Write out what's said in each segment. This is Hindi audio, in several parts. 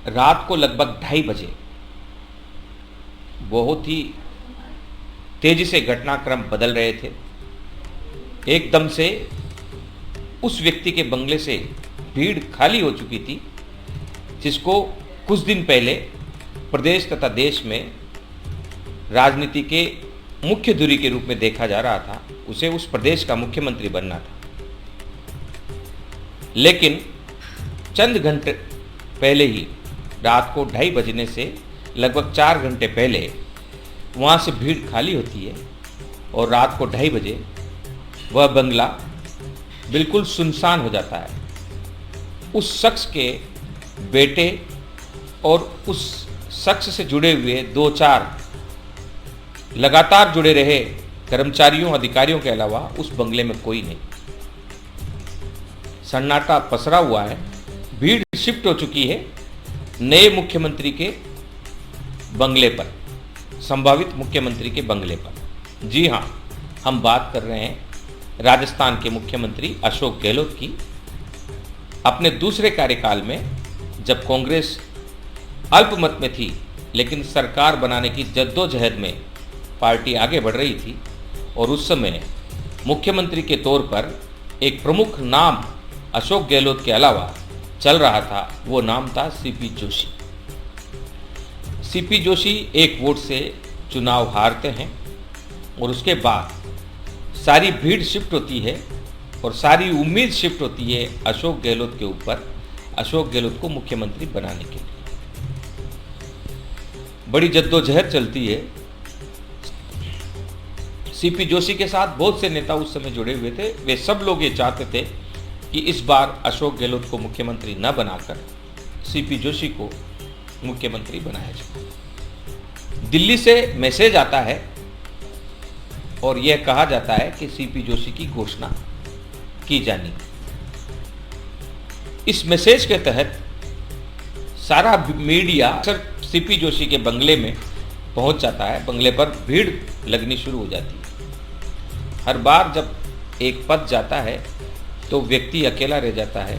रात को लगभग 2:30 बजे बहुत ही तेजी से घटनाक्रम बदल रहे थे। एकदम से उस व्यक्ति के बंगले से भीड़ खाली हो चुकी थी, जिसको कुछ दिन पहले प्रदेश तथा देश में राजनीति के मुख्य धुरी के रूप में देखा जा रहा था। उसे उस प्रदेश का मुख्यमंत्री बनना था। लेकिन चंद घंटे पहले ही, रात को 2:30 बजने से लगभग 4 घंटे पहले वहाँ से भीड़ खाली होती है और रात को 2:30 बजे वह बंगला बिल्कुल सुनसान हो जाता है। उस शख्स के बेटे और उस शख्स से जुड़े हुए 2-4 लगातार जुड़े रहे कर्मचारियों अधिकारियों के अलावा उस बंगले में कोई नहीं। सन्नाटा पसरा हुआ है। भीड़ शिफ्ट हो चुकी है नए मुख्यमंत्री के बंगले पर, संभावित मुख्यमंत्री के बंगले पर। जी हाँ, हम बात कर रहे हैं राजस्थान के मुख्यमंत्री अशोक गहलोत की। अपने दूसरे कार्यकाल में जब कांग्रेस अल्पमत में थी, लेकिन सरकार बनाने की जद्दोजहद में पार्टी आगे बढ़ रही थी और उस समय मुख्यमंत्री के तौर पर एक प्रमुख नाम अशोक गहलोत के अलावा चल रहा था। वो नाम था सीपी जोशी। सीपी जोशी एक वोट से चुनाव हारते हैं और उसके बाद सारी भीड़ शिफ्ट होती है और सारी उम्मीद शिफ्ट होती है अशोक गहलोत के ऊपर, अशोक गहलोत को मुख्यमंत्री बनाने के लिए। बड़ी जद्दोजहद चलती है। सीपी जोशी के साथ बहुत से नेता उस समय जुड़े हुए थे। वे सब लोग ये चाहते थे कि इस बार अशोक गहलोत को मुख्यमंत्री न बनाकर सीपी जोशी को मुख्यमंत्री बनाया जाए। दिल्ली से मैसेज आता है और यह कहा जाता है कि सीपी जोशी की घोषणा की जानी। इस मैसेज के तहत सारा मीडिया सीपी जोशी के बंगले में पहुंच जाता है। बंगले पर भीड़ लगनी शुरू हो जाती है। हर बार जब एक पद जाता है तो व्यक्ति अकेला रह जाता है।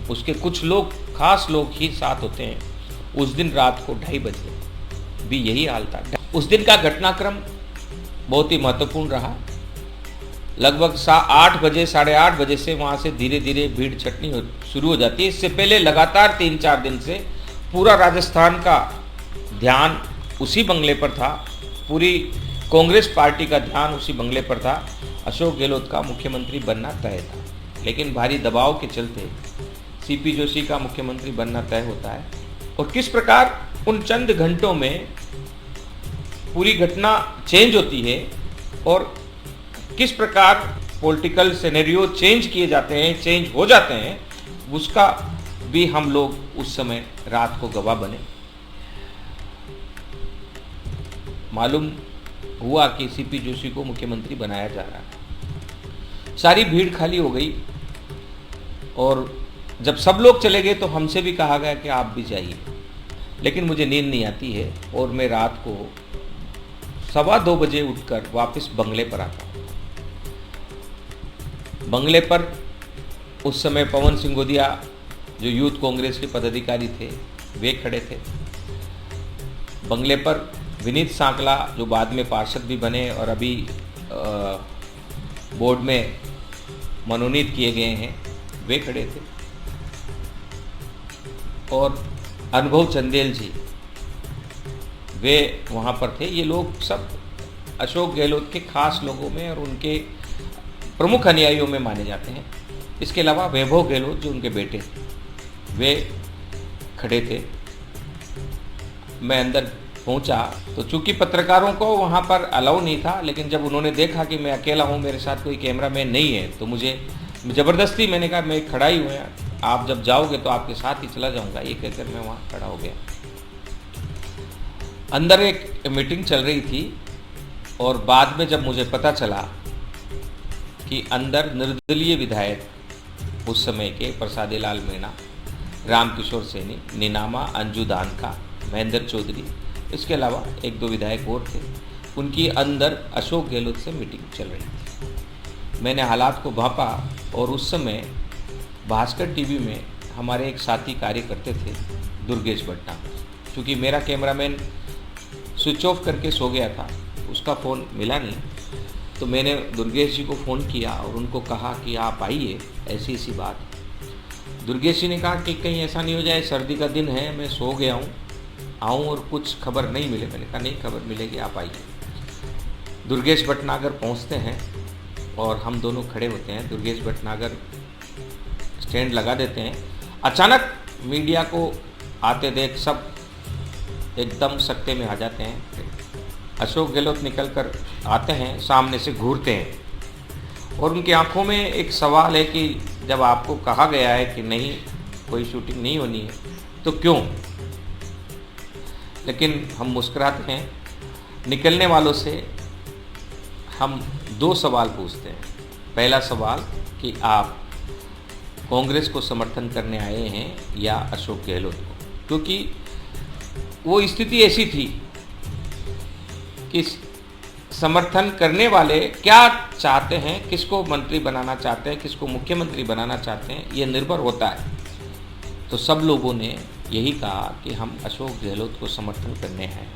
उसके कुछ लोग, खास लोग ही साथ होते हैं। उस दिन रात को 2:30 बजे भी यही हाल था। उस दिन का घटनाक्रम बहुत ही महत्वपूर्ण रहा। लगभग 8 बजे, 8:30 बजे से वहाँ से धीरे धीरे भीड़ छटनी शुरू हो जाती है। इससे पहले लगातार 3-4 दिन से पूरा राजस्थान का ध्यान उसी बंगले पर था। पूरी कांग्रेस पार्टी का ध्यान उसी बंगले पर था। अशोक गहलोत का मुख्यमंत्री बनना तय था, लेकिन भारी दबाव के चलते सीपी जोशी का मुख्यमंत्री बनना तय होता है। और किस प्रकार उन चंद घंटों में पूरी घटना चेंज होती है और किस प्रकार पॉलिटिकल सिनेरियो चेंज किए जाते हैं, चेंज हो जाते हैं, उसका भी हम लोग उस समय रात को गवाह बने। मालूम हुआ कि सीपी जोशी को मुख्यमंत्री बनाया जा रहा है। सारी भीड़ खाली हो गई और जब सब लोग चले गए तो हमसे भी कहा गया कि आप भी जाइए। लेकिन मुझे नींद नहीं आती है और मैं रात को 2:15 बजे उठकर वापस बंगले पर आता हूँ। बंगले पर उस समय पवन सिंघोदिया, जो यूथ कांग्रेस के पदाधिकारी थे, वे खड़े थे। बंगले पर विनीत सांकला, जो बाद में पार्षद भी बने और अभी बोर्ड में मनोनीत किए गए हैं, वे खड़े थे। और अनुभव चंदेल जी, वे वहाँ पर थे। ये लोग सब अशोक गहलोत के खास लोगों में और उनके प्रमुख अनुयायियों में माने जाते हैं। इसके अलावा वैभव गहलोत, जो उनके बेटे थे, वे खड़े थे। मैं अंदर पहुंचा तो चूंकि पत्रकारों को वहां पर अलाउ नहीं था, लेकिन जब उन्होंने देखा कि मैं अकेला हूं, मेरे साथ कोई कैमरामैन नहीं है, तो मुझे ज़बरदस्ती, मैंने कहा मैं खड़ा ही हूँ, आप जब जाओगे तो आपके साथ ही चला जाऊंगा, ये कहकर मैं वहाँ खड़ा हो गया। अंदर एक मीटिंग चल रही थी और बाद में जब मुझे पता चला कि अंदर निर्दलीय विधायक उस समय के प्रसादी लाल मीणा, रामकिशोर सैनी, नीनामा अंजू दानका, महेंद्र चौधरी, इसके अलावा 1-2 विधायक और थे, उनकी अंदर अशोक गहलोत से मीटिंग चल रही थी। मैंने हालात को भांपा और उस समय भास्कर टीवी में हमारे एक साथी कार्य करते थे, दुर्गेश भटनागर। क्योंकि मेरा कैमरामैन स्विच ऑफ करके सो गया था, उसका फ़ोन मिला नहीं, तो मैंने दुर्गेश जी को फ़ोन किया और उनको कहा कि आप आइए, ऐसी ऐसी बात है। दुर्गेश जी ने कहा कि कहीं ऐसा नहीं हो जाए, सर्दी का दिन है, मैं सो गया हूँ, आऊँ और कुछ खबर नहीं मिले। मैंने कहा नहीं, खबर मिलेगी, आप आइए। दुर्गेश भटनागर पहुँचते हैं और हम दोनों खड़े होते हैं। दुर्गेश भटनागर स्टैंड लगा देते हैं। अचानक मीडिया को आते देख सब एकदम सकते में आ जाते हैं। अशोक गहलोत निकल कर आते हैं, सामने से घूरते हैं और उनकी आंखों में एक सवाल है कि जब आपको कहा गया है कि नहीं, कोई शूटिंग नहीं होनी है, तो क्यों? लेकिन हम मुस्कुराते हैं। निकलने वालों से हम 2 सवाल पूछते हैं। पहला सवाल कि आप कांग्रेस को समर्थन करने आए हैं या अशोक गहलोत को? क्योंकि वो स्थिति ऐसी थी कि समर्थन करने वाले क्या चाहते हैं, किसको मंत्री बनाना चाहते हैं, किसको मुख्यमंत्री बनाना चाहते हैं, ये निर्भर होता है। तो सब लोगों ने यही कहा कि हम अशोक गहलोत को समर्थन करने हैं।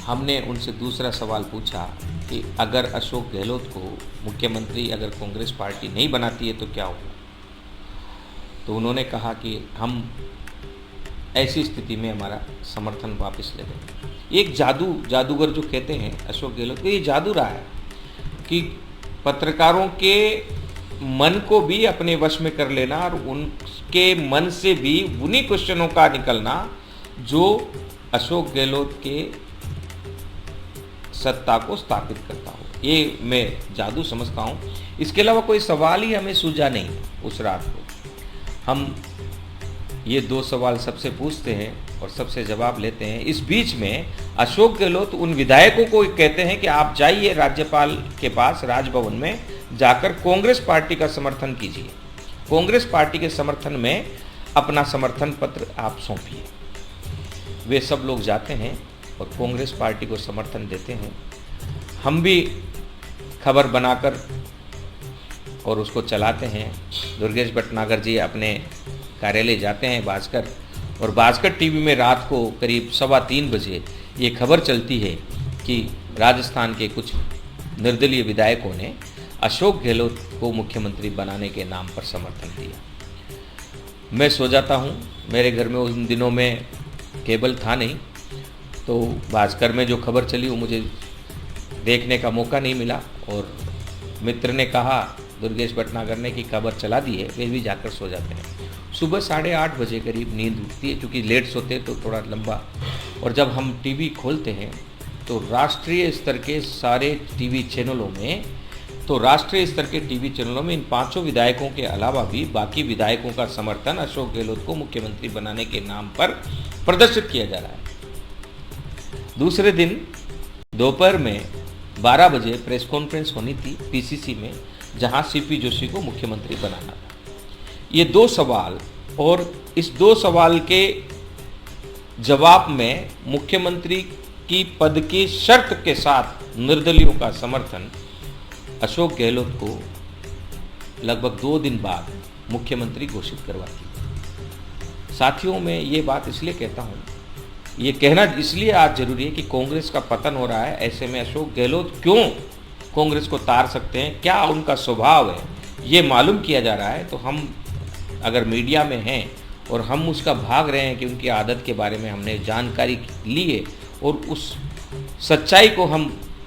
हमने उनसे दूसरा सवाल पूछा कि अगर अशोक गहलोत को मुख्यमंत्री अगर कांग्रेस पार्टी नहीं बनाती है तो क्या होगा? तो उन्होंने कहा कि हम ऐसी स्थिति में हमारा समर्थन वापस ले लें। एक जादूगर जो कहते हैं अशोक गहलोत को, ये जादू रहा है कि पत्रकारों के मन को भी अपने वश में कर लेना और उनके मन से भी उन्हीं क्वेश्चनों का निकलना जो अशोक गहलोत के सत्ता को स्थापित करता हो। ये मैं जादू समझता हूँ। इसके अलावा कोई सवाल ही हमें सूझा नहीं उस रात को। हम ये 2 सवाल सबसे पूछते हैं और सबसे जवाब लेते हैं। इस बीच में अशोक गहलोत उन विधायकों को कहते हैं कि आप जाइए राज्यपाल के पास, राजभवन में जाकर कांग्रेस पार्टी का समर्थन कीजिए, कांग्रेस पार्टी के समर्थन में अपना समर्थन पत्र आप सौंपिए। वे सब लोग जाते हैं और कांग्रेस पार्टी को समर्थन देते हैं। हम भी खबर बनाकर और उसको चलाते हैं। दुर्गेश भटनागर जी अपने कार्यालय जाते हैं भास्कर, और भास्कर टीवी में रात को करीब 3:15 बजे ये खबर चलती है कि राजस्थान के कुछ निर्दलीय विधायकों ने अशोक गहलोत को मुख्यमंत्री बनाने के नाम पर समर्थन दिया। मैं सो जाता हूँ। मेरे घर में उन दिनों में केबल था नहीं, तो भास्कर में जो खबर चली वो मुझे देखने का मौका नहीं मिला। और मित्र ने कहा दुर्गेश भटनागर ने कि खबर चला दी है, वे भी जाकर सो जाते हैं। सुबह 8:30 बजे करीब नींद उठती है, क्योंकि लेट सोते हैं तो थोड़ा लंबा। और जब हम टीवी खोलते हैं तो राष्ट्रीय स्तर के सारे टीवी चैनलों में इन 5 विधायकों के अलावा भी बाकी विधायकों का समर्थन अशोक गहलोत को मुख्यमंत्री बनाने के नाम पर प्रदर्शित किया जा रहा है। दूसरे दिन दोपहर में 12 बजे प्रेस कॉन्फ्रेंस होनी थी पीसीसी में, जहां सीपी जोशी को मुख्यमंत्री बनाना था। ये 2 सवाल, और इस 2 सवाल के जवाब में मुख्यमंत्री की पद की शर्त के साथ निर्दलियों का समर्थन अशोक गहलोत को लगभग 2 दिन बाद मुख्यमंत्री घोषित करवाती। साथियों, मैं ये बात इसलिए कहता हूँ, ये कहना इसलिए आज जरूरी है कि कांग्रेस का पतन हो रहा है। ऐसे में अशोक गहलोत क्यों कांग्रेस को तार सकते हैं, क्या उनका स्वभाव है, ये मालूम किया जा रहा है। तो हम अगर मीडिया में हैं और हम उसका भाग रहे हैं कि उनकी आदत के बारे में हमने जानकारी ली है और उस सच्चाई को हम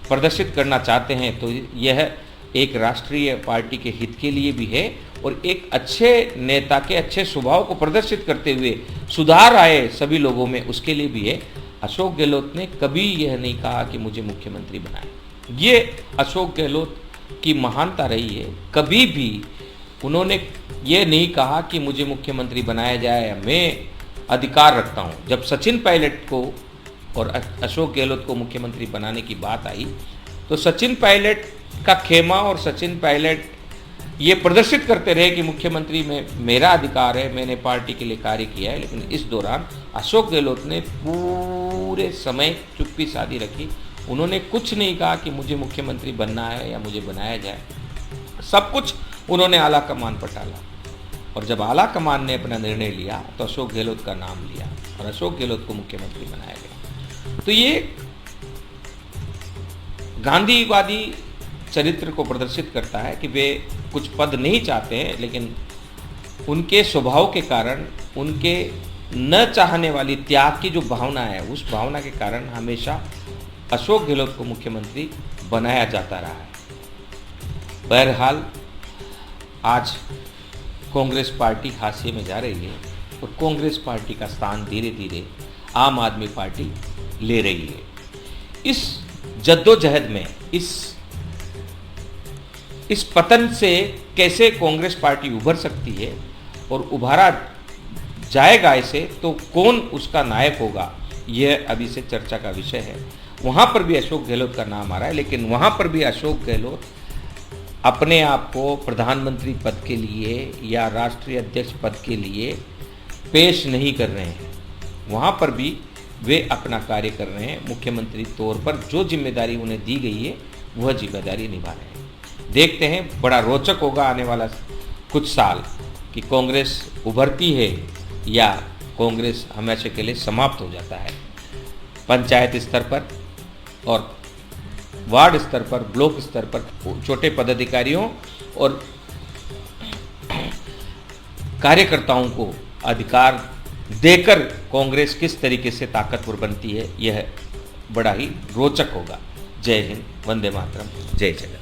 प्रदर्शित करना चाहते हैं, तो यह एक राष्ट्रीय पार्टी के हित के लिए भी है और एक अच्छे नेता के अच्छे स्वभाव को प्रदर्शित करते हुए सुधार आए सभी लोगों में, उसके लिए भी है। अशोक गहलोत ने कभी यह नहीं कहा कि मुझे मुख्यमंत्री बनाए। ये अशोक गहलोत की महानता रही है। कभी भी उन्होंने ये नहीं कहा कि मुझे मुख्यमंत्री बनाया जाए, मैं अधिकार रखता हूँ। जब सचिन पायलट को और अशोक गहलोत को मुख्यमंत्री बनाने की बात आई तो सचिन पायलट का खेमा और सचिन पायलट ये प्रदर्शित करते रहे कि मुख्यमंत्री में मेरा अधिकार है, मैंने पार्टी के लिए कार्य किया है। लेकिन इस दौरान अशोक गहलोत ने पूरे समय चुप्पी साधी रखी। उन्होंने कुछ नहीं कहा कि मुझे मुख्यमंत्री बनना है या मुझे बनाया जाए। सब कुछ उन्होंने आला कमान पर डाला। और जब आला कमान ने अपना निर्णय लिया तो अशोक गहलोत का नाम लिया और अशोक गहलोत को मुख्यमंत्री बनाया गया। तो ये गांधीवादी चरित्र को प्रदर्शित करता है कि वे कुछ पद नहीं चाहते हैं, लेकिन उनके स्वभाव के कारण, उनके न चाहने वाली त्याग की जो भावना है, उस भावना के कारण हमेशा अशोक गहलोत को मुख्यमंत्री बनाया जाता रहा है। बहरहाल आज कांग्रेस पार्टी हाशिए में जा रही है और कांग्रेस पार्टी का स्थान धीरे धीरे आम आदमी पार्टी ले रही है। इस जद्दोजहद में, इस पतन से कैसे कांग्रेस पार्टी उभर सकती है और उभारा जाएगा इसे, तो कौन उसका नायक होगा, यह अभी से चर्चा का विषय है। वहाँ पर भी अशोक गहलोत का नाम आ रहा है, लेकिन वहाँ पर भी अशोक गहलोत अपने आप को प्रधानमंत्री पद के लिए या राष्ट्रीय अध्यक्ष पद के लिए पेश नहीं कर रहे हैं। वहाँ पर भी वे अपना कार्य कर रहे हैं। मुख्यमंत्री तौर पर जो जिम्मेदारी उन्हें दी गई है वह जिम्मेदारी निभा रहे हैं। देखते हैं, बड़ा रोचक होगा आने वाला कुछ साल कि कांग्रेस उभरती है या कांग्रेस हमेशा के लिए समाप्त हो जाता है। पंचायत स्तर पर और वार्ड स्तर पर, ब्लॉक स्तर पर छोटे पदाधिकारियों और कार्यकर्ताओं को अधिकार देकर कांग्रेस किस तरीके से ताकतवर बनती है, यह बड़ा ही रोचक होगा। जय हिंद, वंदे मातरम, जय जगन्नाथ।